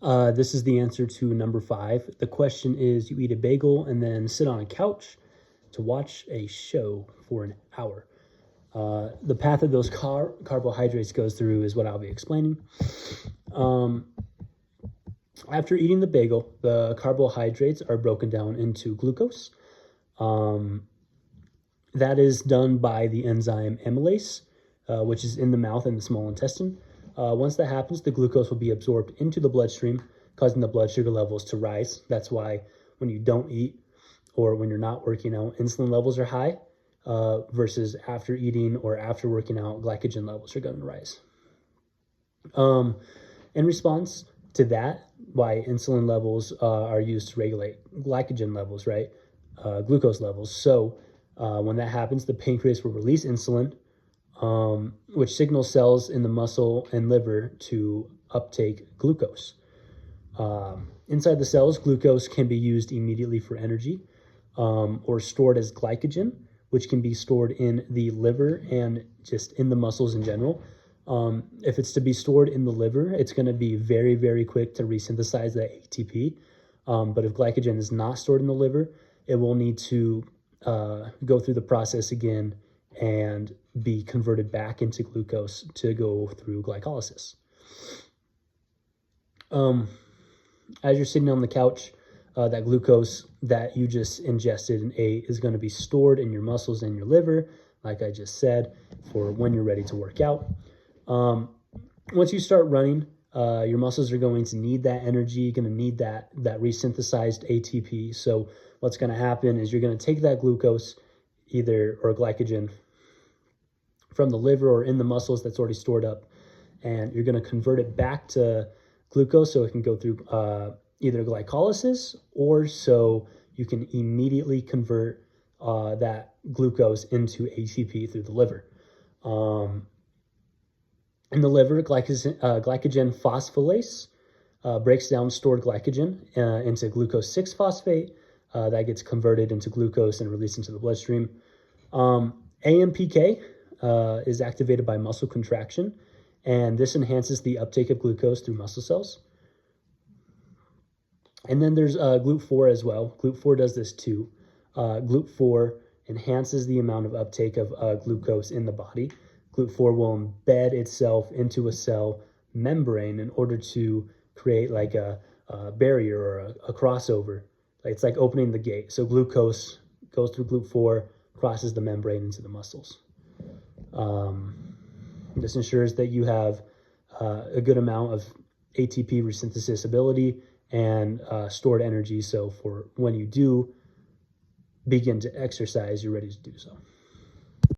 This is the answer to number 5. The question is, you eat a bagel and then sit on a couch to watch a show for an hour. The path of those carbohydrates goes through is what I'll be explaining. After eating the bagel, the carbohydrates are broken down into glucose. That is done by the enzyme amylase, which is in the mouth and the small intestine. Once that happens, the glucose will be absorbed into the bloodstream, causing the blood sugar levels to rise. That's why when you don't eat or when you're not working out, insulin levels are high, versus after eating or after working out, glycogen levels are going to rise. In response to that, why insulin levels are used to regulate glycogen levels, right? Glucose levels. So when that happens, the pancreas will release insulin, which signals cells in the muscle and liver to uptake glucose. Inside the cells, glucose can be used immediately for energy, or stored as glycogen, which can be stored in the liver and just in the muscles in general. If it's to be stored in the liver, it's going to be very, very quick to resynthesize that ATP. But if glycogen is not stored in the liver, it will need to go through the process again and be converted back into glucose to go through glycolysis. As you're sitting on the couch, that glucose that you just ingested and ate is going to be stored in your muscles and your liver, like I just said, for when you're ready to work out. Once you start running, your muscles are going to need that energy, going to need that resynthesized ATP. So what's going to happen is you're going to take that glucose or glycogen from the liver or in the muscles that's already stored up, and you're going to convert it back to glucose so it can go through either glycolysis, or so you can immediately convert that glucose into ATP through the liver. In the liver, glycogen phosphorylase breaks down stored glycogen into glucose 6-phosphate. That gets converted into glucose and released into the bloodstream. AMPK is activated by muscle contraction, and this enhances the uptake of glucose through muscle cells. And then there's GLUT4 as well. GLUT4 does this too. GLUT4 enhances the amount of uptake of glucose in the body. GLUT4 will embed itself into a cell membrane in order to create like a barrier or a crossover. It's like opening the gate. So glucose goes through GLUT4, crosses the membrane into the muscles. This ensures that you have a good amount of ATP resynthesis ability and stored energy, so for when you do begin to exercise, you're ready to do so.